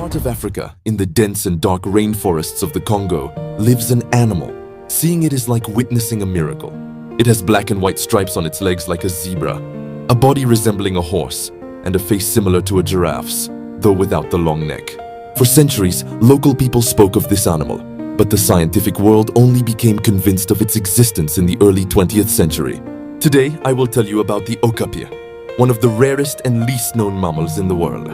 heart of Africa, in the dense and dark rainforests of the Congo, lives an animal. Seeing it is like witnessing a miracle. It has black and white stripes on its legs like a zebra, a body resembling a horse, and a face similar to a giraffe's, though without the long neck. For centuries, local people spoke of this animal, but the scientific world only became convinced of its existence in the early 20th century. Today, I will tell you about the okapia, one of the rarest and least known mammals in the world.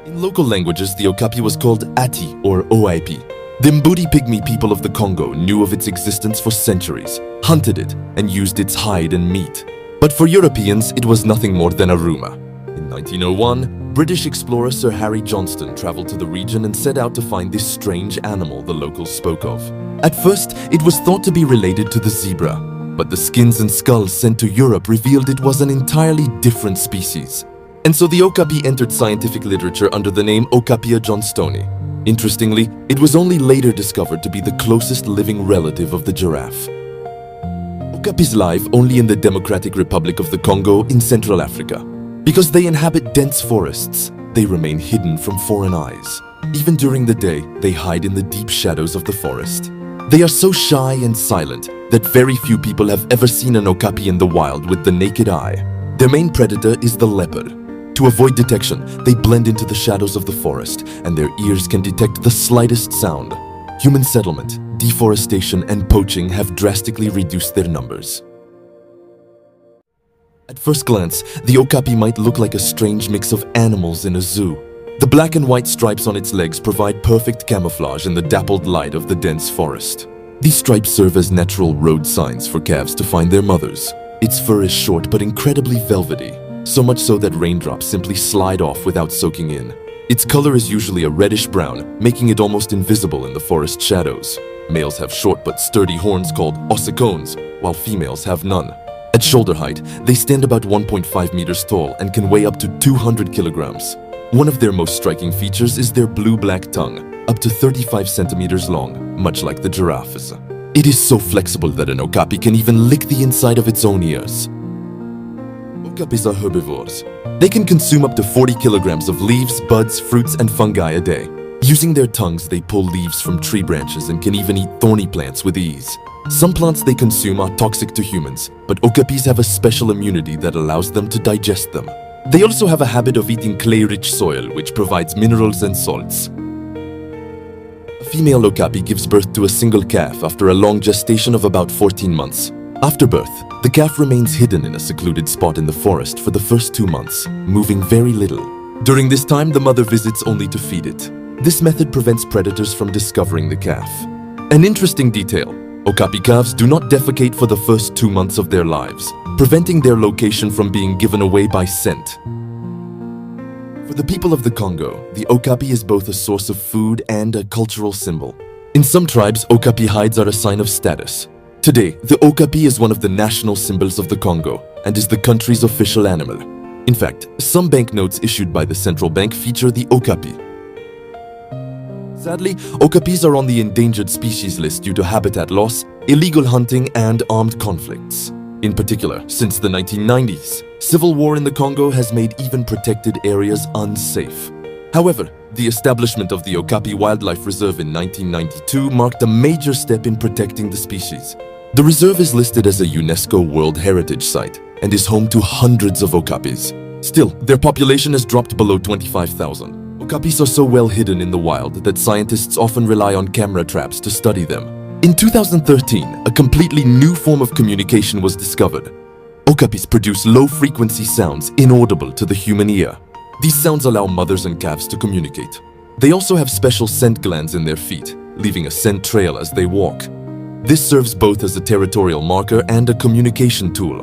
In local languages, the okapi was called ati or oipi. The Mbudi pygmy people of the Congo knew of its existence for centuries, hunted it, and used its hide and meat. But for Europeans, it was nothing more than a rumor. In 1901, British explorer Sir Harry Johnston traveled to the region and set out to find this strange animal the locals spoke of. At first, it was thought to be related to the zebra, but the skins and skulls sent to Europe revealed it was an entirely different species. And so the okapi entered scientific literature under the name Okapia johnstoni. Interestingly, it was only later discovered to be the closest living relative of the giraffe. Okapis live only in the Democratic Republic of the Congo in Central Africa. Because they inhabit dense forests, they remain hidden from foreign eyes. Even during the day, they hide in the deep shadows of the forest. They are so shy and silent that very few people have ever seen an okapi in the wild with the naked eye. Their main predator is the leopard. To avoid detection, they blend into the shadows of the forest, and their ears can detect the slightest sound. Human settlement, deforestation, and poaching have drastically reduced their numbers. At first glance, the okapi might look like a strange mix of animals in a zoo. The black and white stripes on its legs provide perfect camouflage in the dappled light of the dense forest. These stripes serve as natural road signs for calves to find their mothers. Its fur is short but incredibly velvety, so much so that raindrops simply slide off without soaking in. Its color is usually a reddish-brown, making it almost invisible in the forest shadows. Males have short but sturdy horns called ossicones, while females have none. At shoulder height, they stand about 1.5 meters tall and can weigh up to 200 kilograms. One of their most striking features is their blue-black tongue, up to 35 centimeters long, much like the giraffe's. It is so flexible that an okapi can even lick the inside of its own ears. Okapis are herbivores. They can consume up to 40 kilograms of leaves, buds, fruits, and fungi a day. Using their tongues, they pull leaves from tree branches and can even eat thorny plants with ease. Some plants they consume are toxic to humans, but okapis have a special immunity that allows them to digest them. They also have a habit of eating clay-rich soil, which provides minerals and salts. A female okapi gives birth to a single calf after a long gestation of about 14 months. After birth, the calf remains hidden in a secluded spot in the forest for the first 2 months, moving very little. During this time, the mother visits only to feed it. This method prevents predators from discovering the calf. An interesting detail: okapi calves do not defecate for the first 2 months of their lives, preventing their location from being given away by scent. For the people of the Congo, the okapi is both a source of food and a cultural symbol. In some tribes, okapi hides are a sign of status. Today, the okapi is one of the national symbols of the Congo and is the country's official animal. In fact, some banknotes issued by the central bank feature the okapi. Sadly, okapis are on the endangered species list due to habitat loss, illegal hunting, and armed conflicts. In particular, since the 1990s, civil war in the Congo has made even protected areas unsafe. However, the establishment of the Okapi Wildlife Reserve in 1992 marked a major step in protecting the species. The reserve is listed as a UNESCO World Heritage Site and is home to hundreds of okapis. Still, their population has dropped below 25,000. Okapis are so well hidden in the wild that scientists often rely on camera traps to study them. In 2013, a completely new form of communication was discovered. Okapis produce low-frequency sounds inaudible to the human ear. These sounds allow mothers and calves to communicate. They also have special scent glands in their feet, leaving a scent trail as they walk. This serves both as a territorial marker and a communication tool.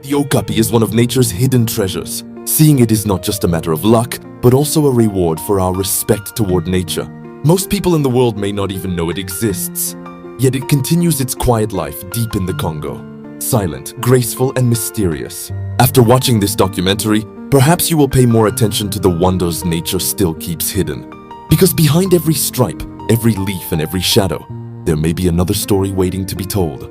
The okapi is one of nature's hidden treasures. Seeing it is not just a matter of luck, but also a reward for our respect toward nature. Most people in the world may not even know it exists, yet it continues its quiet life deep in the Congo. Silent, graceful, and mysterious. After watching this documentary, perhaps you will pay more attention to the wonders nature still keeps hidden. Because behind every stripe, every leaf, and every shadow, there may be another story waiting to be told.